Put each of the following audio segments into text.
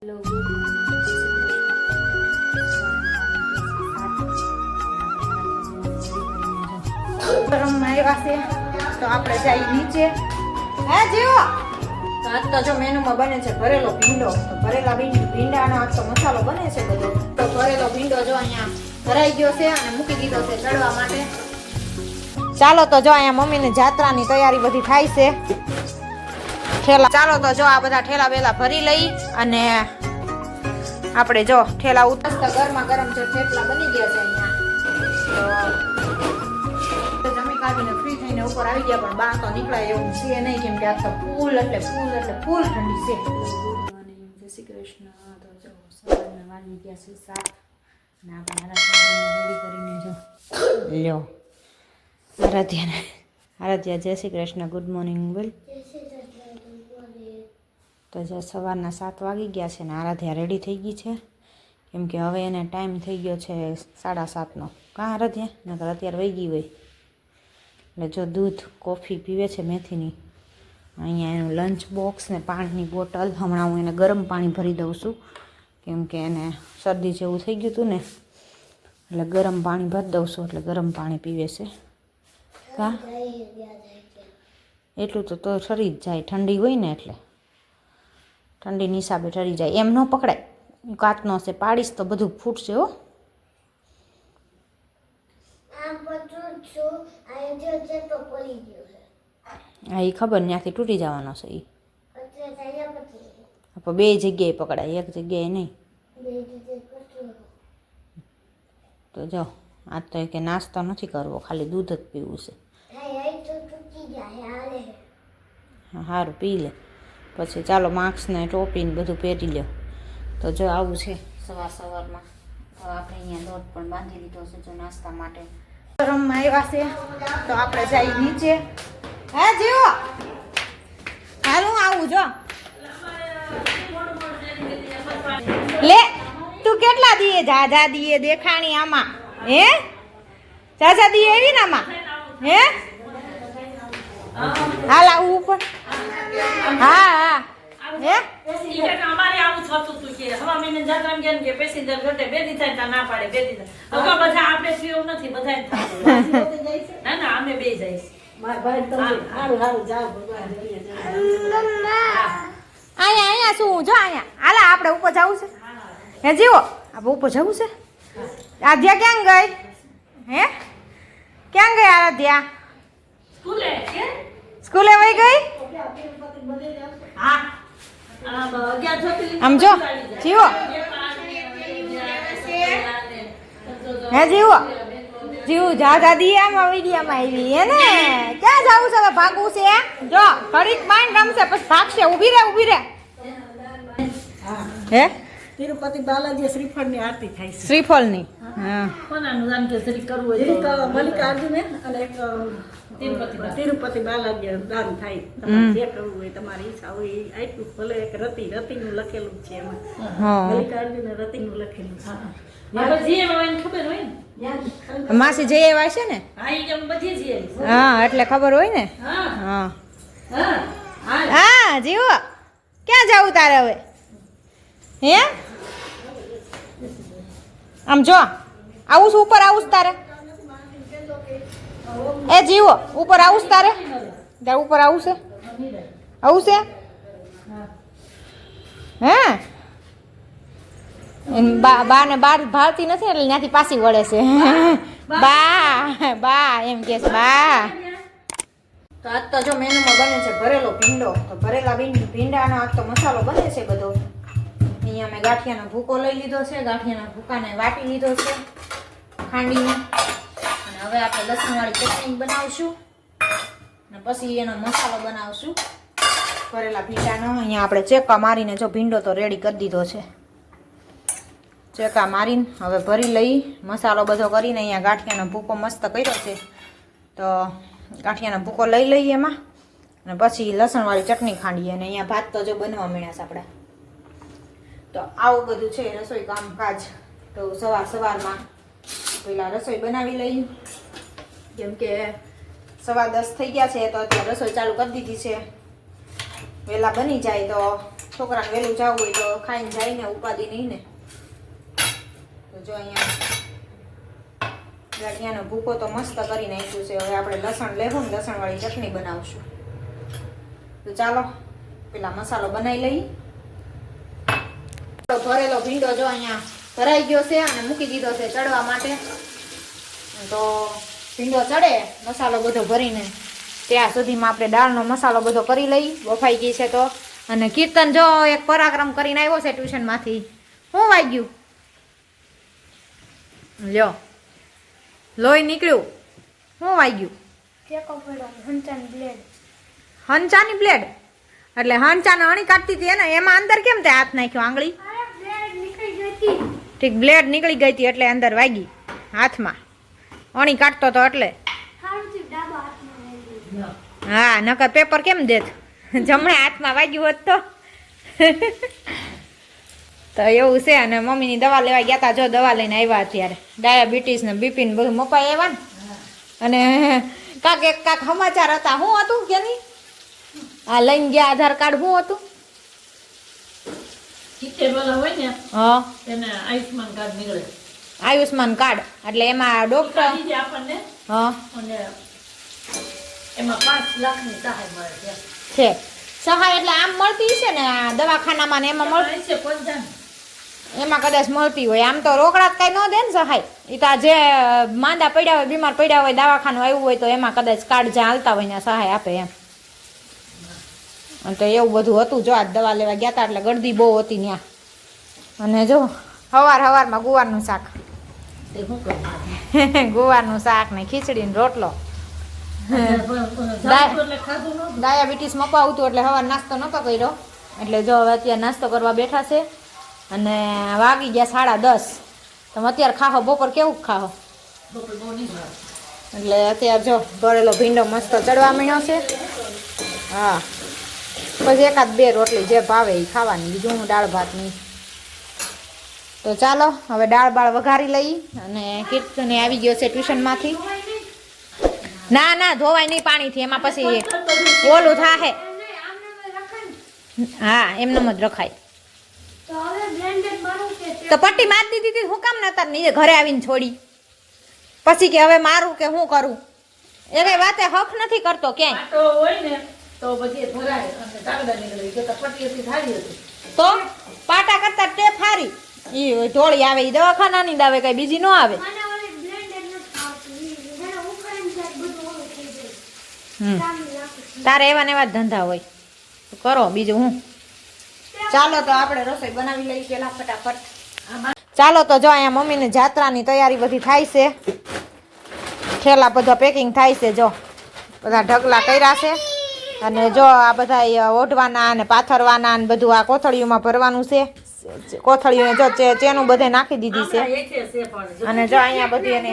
Hello આવ્યા છે તો આપણે જઈ નીચે. હે જીવો તો આજ તો જો મેનુમાં બને છે ભરેલો ભીંડો. તો ભરેલા ભીંડાનો આજ તો મસાલો બને છે બધો. તો ભરેલો ભીંડો જો અહીંયા ભરાઈ ગયો છે અને મૂકી દીધો છે ચડવા માટે. ચાલો તો જો અહીંયા મમ્મીને જાત્રાની તૈયારી બધી થાય છે. ઠેલા ચાલો તો જો આ બધા ઠેલા બેલા ભરી લઈ અને આપણે જો ઠેલા ઉતરતા ગરમા ગરમ જો થેપલા બની ગયા છે અહીંયા. તો જમી કાઢીને ફ્રી થઈને ઉપર આવી ગયા પણ બહાર તો નીકળાય એવું છે નહીં કેમ કે આ તો ફૂલ એટલે ફૂલ ઠંડી છે. જય શ્રી કૃષ્ણ. તો જો સવારના વાગી ગયા છે 7 અને આપણે રેડી કરીને જો લ્યો આરાધ્યા જય શ્રી કૃષ્ણ. ગુડ મોર્નિંગ બોલ. તો જો સવારના 7 વાગી ગયા છે ને આરાધ્યા રેડી થઈ ગઈ છે કેમ કે હવે એને ટાઈમ થઈ ગયો છે 7:30નો. કાં આરાધ્યા નકર અત્યારે વહી ગઈ હોય. એટલે જો દૂધ કોફી પીવે છે મેથીની. અહીંયા એનું લંચ બોક્સ ને પાણીની બોટલ. હમણાં હું એને ગરમ પાણી ભરી દઉં છું કેમ કે એને શરદી જેવું થઈ ગયું હતું ને એટલે ગરમ પાણી ભરી દઉં છું એટલે ગરમ પાણી પીવે છે. કાં એટલું તો ઠરી જ જાય ઠંડી હોય ને એટલે ઠંડીની હિસાબે ઠરી જાય. એમ ન પકડાય કાચનો છે પાડીશ તો બધું ફૂટશે હો. હા એ ખબર ત્યાંથી તૂટી જવાનો છે એ. બે જગ્યાએ પકડાય એક જગ્યાએ નહીં. તો જો આજ તો કે નાસ્તો નથી કરવો ખાલી દૂધ જ પીવું છે. હા સારું પી લે પછી ચાલો માસ્કને ટોપીને બધું પહેરી લો. તો જો આવું છે સવારમાં. તો આપણે અહીંયા લોટ પણ બાંધી દીધો છે જો નાસ્તા માટે. ગરમમાં આવ્યા છે તો આપણે જઈ નીચે. હે જીવો હાલું આવું જો લે તું કેટલા દીએ જા દીએ દેખાણી આમાં. હે જા દીએ એવી ને આમાં. હે હાલ આવું ઉપર. હા હે અમારે આવું થતું હતું કે હવા મહિને જાત્રા કેમ કે પેસેન્જર ઘટે બે દી થાય ના પાડે બે દી થાય. હવે બધા આપણે ફ્રી નથી બધા ના ના અમે બે જઈશ. અહીંયા શું જો અહીંયા હાલા આપણે ઉપર જવું છે. હે જીવો આપણે ઉપર જવું છે. આધ્યા ક્યાં ગઈ? હે ક્યાં ગઈ આરાધ્યા? સ્કૂલે વહી ગઈ. આમ જો જીવો હે જીવું જા દાદી આમાં વિડીયામાં આવી હે ને. ક્યાં જવું છે હવે? ભાગવું છે જો ઘડીક માંડ રમશે પછી ભાગશે. ઊભી રહે હે તિરુપતિ બાલાજી શ્રીફળની આરતી થાય છે. શ્રીફળની હા કોનાનું નામ કે શ્રી કરવું હોય તો મલ્લિકાર્જુન અને એક તિરુપતિ બાલાજી દાન થાય. તમારે જે કરવું હોય તમારી ઈચ્છા હોય આટલું ભલે એક રતિનું લખેલું છે એમાં. મલ્લિકાર્જુન રતિનું લખેલું છે. ખબર હોય ને માસી જઈ આવ્યા છે ને. હા એટલે ખબર હોય ને. હા હા જીવો ક્યાં જવું તારે હવે? હે આમ જો આવું છું ઉપર આવું તારે. એ જીવો ઉપર આવું તારે ઉપર આવું છે હે બા ને બાર ભારતી નથી એટલે ત્યાંથી પાછી વળે છે. બા એમ કે છે બા. તો આજ તો જો મેનુમાં બને છે ભરેલો ભીંડો. તો ભરેલા ભીંડાનો આજ તો મસાલો બને છે બધો. અહીંયા મેં ગાંઠિયાનો ભૂકો લઈ લીધો છે. ગાંઠિયાના ભૂકાને વાટી લીધો છે ખાંડીને. અને હવે આપણે લસણવાળી ચટણી બનાવશું અને પછી એનો મસાલો બનાવશું ભરેલા ભીંડાનો. અહીંયા આપણે ચેકા મારીને જો ભીંડો તો રેડી કરી દીધો છે. ચેકા મારીને હવે ભરી લઈ મસાલો બધો કરીને. અહીંયા ગાંઠિયાનો ભૂકો મસ્ત કર્યો છે તો ગાંઠિયાનો ભૂકો લઈ લઈએ એમાં અને પછી લસણવાળી ચટણી ખાંડીએ. અને અહીંયા ભાત તો જો બનવા મળ્યા છે આપણે. તો આવું બધું છે રસોઈ કામકાજ. તો સવારમાં પહેલાં રસોઈ બનાવી લઈ કેમ કે 10:15 થઈ ગયા છે તો અત્યારે રસોઈ ચાલુ કરી દીધી છે. વહેલા બની જાય તો છોકરાને વહેલું જવું હોય તો ખાઈને જાય ને ઉપાધિ નહીં ને. તો જો અહીંયા ગાંઠિયાનો ભૂકો તો મસ્ત કરી નાખ્યું છે. હવે આપણે લસણ લેવું ને લસણવાળી ચટણી બનાવશું. તો ચાલો પેલા મસાલો બનાવી લઈએ. ભરેલો ભીંડો જો અહીંયા ભરાઈ ગયો છે અને મૂકી દીધો છે ચડવા માટે. તો ભીંડો ચડે મસાલો બધો ભરીને ત્યાં સુધીમાં આપણે દાળનો મસાલો બધો કરી લઈ. બફાઈ ગઈ છે તો. અને કીર્તન જો એક પરાક્રમ કરીને આવ્યો છે ટ્યુશનમાંથી. શું વાગ્યું? લ્યો લોહી નીકળ્યું. શું વાગ્યું? હંચાની બ્લેડ. એટલે હંચાને અણી કાઢતી હતી ને એમાં અંદર કેમ તે હાથ નાખ્યો આંગળી? ઠીક બ્લેડ નીકળી ગઈ હતી એટલે અંદર વાગી હાથમાં. અણી કાઢતો તો એટલે. હા નકર પેપર કેમ દેત? જમણે હાથમાં વાગ્યું હોત તો. તો એવું છે. અને મમ્મીની દવા લેવા ગયા હતા. જો દવા લઈને આવ્યા અત્યારે. ડાયાબિટીસ ને બીપી ને બધું મપાઈ આવ્યા ને. અને કાક સમાચાર હતા. શું હતું કે નહીં? આ લઈને ગયા આધાર કાર્ડ શું હતું? હા આયુષ્માન કાર્ડ નીકળે. આયુષ્માન કાર્ડ એટલે એમાં ડોક્ટર આપણને હા એમાં 5 લાખની સહાય મળે છે. સહાય એટલે આમ મળતી છે ને આ દવાખાનામાં ને એમાં મળતી છે. એમાં કદાચ મળતી હોય. આમ તો રોકડા કઈ ન દે ને સહાય. એ તો જે માંદા પડ્યા હોય બીમાર પડ્યા હોય દવાખાનું આવ્યું હોય તો એમાં કદાચ કાર્ડ જ્યાં હાલતા હોય ને સહાય આપે એમ. તો એવું બધું હતું. જો આજ દવા લેવા ગયા હતા એટલે ગળદી બહુ હતી ત્યાં. અને જો સવારમાં ગુવારનું શાક. ગુવારનું શાક ને ખીચડી ને રોટલો. ડાયાબિટીસ મપા આવતું એટલે સવાર નાસ્તો નહોતો કર્યો. એટલે જો હવે અત્યારે નાસ્તો કરવા બેઠા છે. અને વાગી ગયા 10:30. તમે અત્યારે ખાહો બપોર કેવું ખાહો? એટલે અત્યારે જો ભરેલો ભીંડો મસ્ત ચડવા માંડ્યો છે. હા પછી 1-2 રોટલી જે ભાવે એ ખાવાની. બીજું હું દાળ ભાત નહીં. તો ચાલો હવે દાળ બાળ વઘારી લઈ. અને કીર્તને આવી ગયો છે ટ્યુશનમાંથી. ના ધોવાય નહીં પાણીથી. એમાં પછી ઓલું થાહે. હા એમનેમ જ રખાય. તો પટ્ટી મારી દીધી હતી. હું કામ નતા નીચે ઘરે આવીને છોડી? પછી કે હવે મારું કે હું કરું? એ કઈ વાતે હક નથી કરતો ક્યાંય. હોય ને તો પછી ભરાય અને કાગડા નીકળી કે પટ્ટી હતી થાળી હતી. તો પાટા કરતા ટેપ હારી. ઈ ઢોળી આવે ઈ દવાખાનાની જ આવે કઈ બીજી ન આવે. તારે એવા ને એવા જ ધંધા હોય. કરો બીજું હું. ચાલો તો આપણે રસોઈ બનાવી લઈએ પેલા ફટાફટ. ચાલો તો જો અહીંયા મમ્મીને જાત્રાની તૈયારી બધી થાય છે. થેલા બધા પેકિંગ થાય છે. જો બધા ઢગલા કર્યા છે. અને જો આ બધા ઓઢવાના અને પાથરવાના અને બધું આ કોથળીઓમાં ભરવાનું છે. કોથળીઓને જો ચેનું બધે નાખી દીધી છે. અને જો અહીંયા બધી એને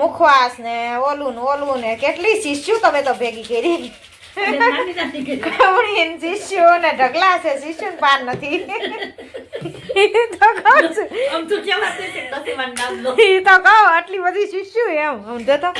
મુખવાસ ને ઓલું ને કેટલી શીશ્યું તમે તો ભેગી કરી. શીશ્યું ને ઢગલા છે. શીશ્યું પાર નથી. તો કહો આટલી બધી શીશ્યું એમ સમજો તો.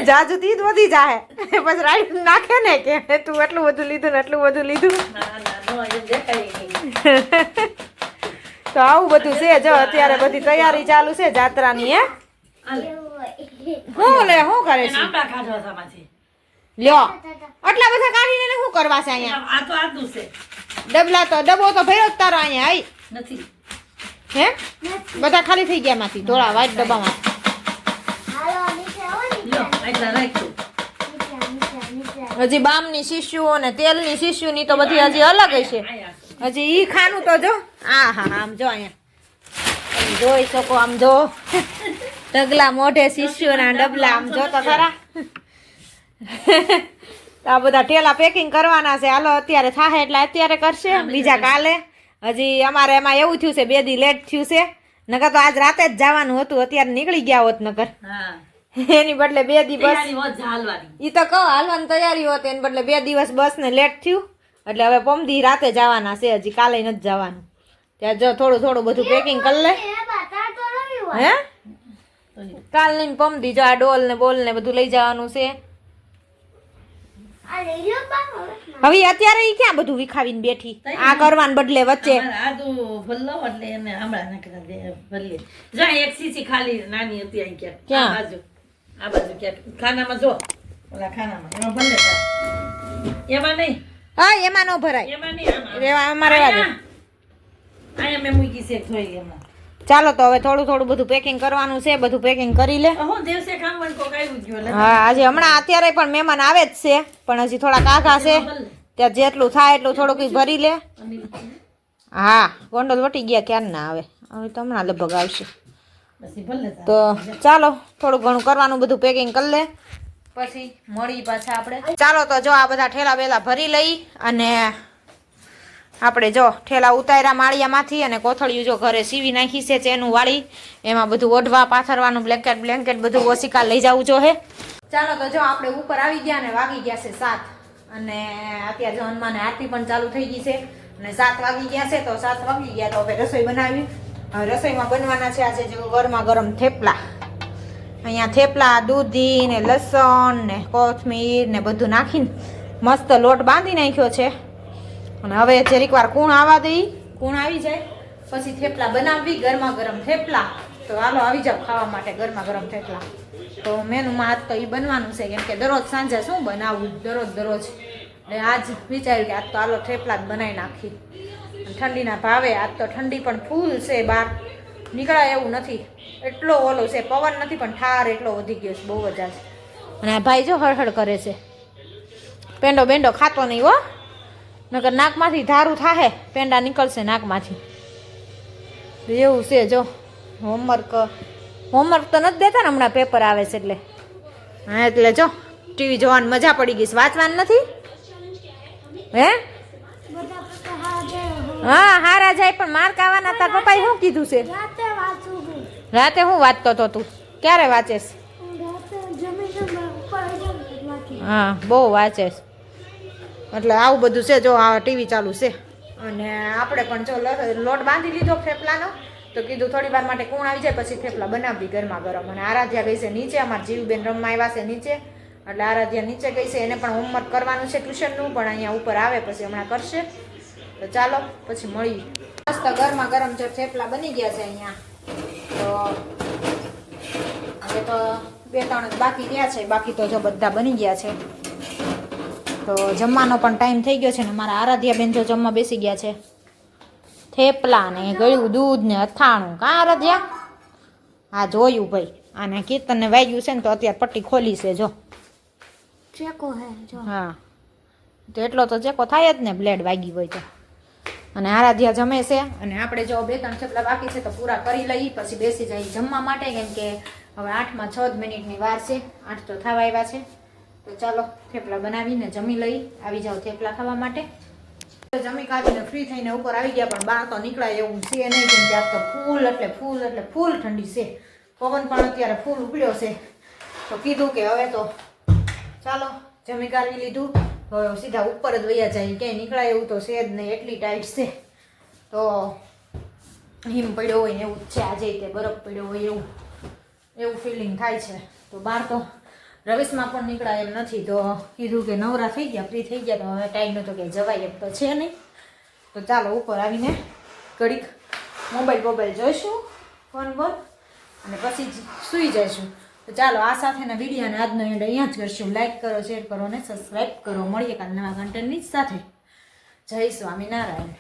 જાજુ તીજ વધી જાહે પછી રાઈટ નાખે ને કે તું એટલું બધું લીધું ને એટલું બધું લીધું. તો આવું બધું છે. જો અત્યારે બધી તૈયારી ચાલુ છે જાત્રાની. હે હું કરે છે? લ્યો આટલા બધા કાઢીને શું કરવા છે અહીંયા? ડબલા તો ડબો તો ભર્યો જ તારો અહીંયા. આઈ નથી હે બધા ખાલી થઈ ગયા માંથી થોડા વ્હાઈટ ડબ્બામાં. હજી બામની શીશીઓ અને તેલની શીશીઓ ની તો બધી હજી અલગ હશે. હજી ઈ ખાનું તો જો હા આમ જો અહીંયા જોઈ શકો. આમ જો ઢગલા મોઢે શીશીઓ ના ડબલા આમ જો તો ખરા. આ બધા ઠેલા પેકિંગ કરવાના છે. હાલો અત્યારે થાય એટલે અત્યારે કરશે. બીજા કાલે. હજી અમારે એમાં એવું થયું છે 2 દી લેટ થયું છે. નકર તો આજ રાતે જ જવાનું હતું. અત્યારે નીકળી ગયા હોત નકર. એની બદલે 2 દિવસ ઈ તો કહો હાલવાની તૈયારી હોત. એને બદલે 2 દિવસ બસ ને લેટ થયું. એટલે હવે પમદી રાતે જવાના છે. હજી કાલે નથી જવાનું. ત્યાં જો થોડું બધું પેકિંગ કરી લે. હે કાલ લઈને પમદી જો આ ડોલ ને બોલ ને બધું લઈ જવાનું છે. હવે અત્યારે ઈ ક્યાં બધું વિખાવીને બેઠી આ કરવાને બદલે વચ્ચે આદુ ભલ્લો એટલે એને આમળા નાખી દે ભલ્લે જા એક સીસી ખાલી નાની હતી અહીં ક્યાં આ બાજુ ક્યાં ખાનામાં જો ઓલા ખાનામાં એમાં ભલ્લે જા એમાં નહીં હા એમાં નો ભરાય એમાં નહીં રેવા અમારે રેવા દે આયા મેં મૂકી છે થોડી એમાં ચાલો તો હવે થોડું થોડું બધું પેકિંગ કરવાનું છે બધું પેકિંગ કરી લે હું દિવસે કામ વન કોક આવ્યું ગયો એટલે હા આજે હમણાં અત્યારે પણ મહેમાન આવે જ છે પણ હજી થોડા કાકા છે ત્યાં જેટલું થાય એટલું થોડુંક ઈ ભરી લે હા ગોંડલ વટી ગયા ક્યાં ના આવે હવે તો હમણાં લગભગ આવશે પછી ભલે તો ચાલો થોડું ઘણું કરવાનું બધું પેકિંગ કરી લે પછી મળી પાછા આપણે ચાલો તો જો આ બધા ઠેલા બેલા ભરી લઈ અને આપણે જો ઠેલા ઉતાર્યા માળિયામાંથી અને કોથળિયું જો ઘરે સીવી નાખી છે ચેનું વાળી એમાં બધું ઓઢવા પાથરવાનું બ્લેન્કેટ બધું ઓશિકા લઈ જવું જો હે ચાલો તો જો આપણે ઉપર આવી ગયા અને વાગી ગયા છે 7 અને અત્યારે જો હનુમાન આરતી પણ ચાલુ થઈ ગઈ છે અને 7 વાગી ગયા છે તો 7 વાગી ગયા તો હવે રસોઈ બનાવી હવે રસોઈમાં બનવાના છે આજે જો ગરમ થેપલા અહીંયા થેપલા દૂધી ને લસણ ને કોથમીર ને બધું નાખીને મસ્ત લોટ બાંધી નાખ્યો છે અને હવે જરીક વાર કૂણ આવવા દઈ કૂણ આવી જાય પછી થેપલા બનાવવી ગરમ થેપલા તો હાલો આવી જાવ ખાવા માટે ગરમ થેપલા તો મેનુમાં આજ તો એ બનવાનું છે કેમ કે દરરોજ સાંજે શું બનાવવું દરરોજ એટલે આજ વિચાર્યું કે આજ તો હાલો થેપલા જ બનાવી નાખી ઠંડીના ભાવે આજ તો ઠંડી પણ ફૂલ છે બહાર નીકળાય એવું નથી એટલો ઓલો છે પવન નથી પણ ઠાર એટલો વધી ગયો છે બહુ જ આજ અને આ ભાઈ જો હળહળ કરે છે પેંડો બેંડો ખાતો નહીં હો નકર નાકમાંથી ધારું થાહે પેંડા નીકળશે નાકમાંથી એવું છે જો હોમવર્ક તો નથી દેતા ને હમણાં પેપર આવે છે એટલે હા એટલે જો ટીવી જોવાની મજા પડી ગઈ છે વાંચવાનું નથી હે હા હારા જાય પણ માર્ક આવવાના તાર પપ્પાએ શું કીધું છે રાતે હું વાંચતો તો તું ક્યારે વાંચેસ હા બહુ વાંચેસ એટલે આવું બધું છે જો આ ટીવી ચાલુ છે અને આપણે પણ જો લોટ બાંધી લીધો થેપલાનો તો કીધું થોડી વાર માટે કૂણ આવી જાય પછી થેપલા બનાવવી ગરમા ગરમ અને આરાધ્યા ગઈ છે નીચે અમારા જીવબેન રમવા આવ્યા છે નીચે એટલે આરાધ્યા નીચે ગઈ છે એને પણ હોમવર્ક કરવાનું છે ટ્યુશનનું પણ અહીંયા ઉપર આવે પછી હમણાં કરશે તો ચાલો પછી મળીએ મસ્ત ગરમા ગરમ જો થેપલા બની ગયા છે અહીંયા તો હવે તો 2-3 જ બાકી રહ્યા છે બાકી તો જો બધા બની ગયા છે તો જમવાનો પણ ટાઈમ થઈ ગયો છે ને મારા આરાધ્યા બેન જો જમવા બેસી ગયા છે થેપલા ને ગળ્યું દૂધ ને અથાણું કા આરાધ્યા હા જોયું ભાઈ આને કીર્તનને વાગ્યું છે ને તો અત્યારે પટ્ટી ખોલી છે જો હા તો એટલો તો ચેકો થાય જ ને બ્લેડ વાગી હોય તો અને આરાધ્યા જમે છે અને આપણે જો 2-3 થેપલા બાકી છે તો પૂરા કરી લઈ પછી બેસી જઈએ જમવા માટે કેમ કે હવે 8માં 6 મિનિટની વાર છે 8 તો થવા આવ્યા છે તો ચાલો થેપલા બનાવીને જમી લઈ આવી જાઓ થેપલા ખાવા માટે જમી કાઢીને ફ્રી થઈને ઉપર આવી ગયા પણ બહાર તો નીકળાય એવું છે નહીં કેમ કે આજ તો ફૂલ ઠંડી છે પવન પણ અત્યારે ફૂલ ઉપડ્યો છે તો કીધું કે હવે તો ચાલો જમી કાઢી લીધું હવે સીધા ઉપર જ વયા જાય ક્યાંય નીકળાય એવું તો છે જ નહીં એટલી ટાઈટ છે તો હિમ પડ્યો હોય એવું જ છે આજે તે બરફ પડ્યો હોય એવું ફિલિંગ થાય છે તો બહાર તો રવિશમાં પણ નીકળાય એમ નથી તો કીધું કે નવરા થઈ ગયા ફ્રી થઈ ગયા તો હવે ટાઈમ તો કે જવાય એમ તો છે નહીં તો ચાલો ઉપર આવીને ઘડીક મોબાઈલ જોઈશું ફોન અને પછી સૂઈ જઈશું તો ચાલો આ સાથેના વિડીયોને આજનો એન્ડ અહીંયા જ કરશું લાઈક કરો શેર કરો અને સબસ્ક્રાઈબ કરો મળીએ કાલ નવા કન્ટેન્ટની સાથે જય સ્વામિનારાયણ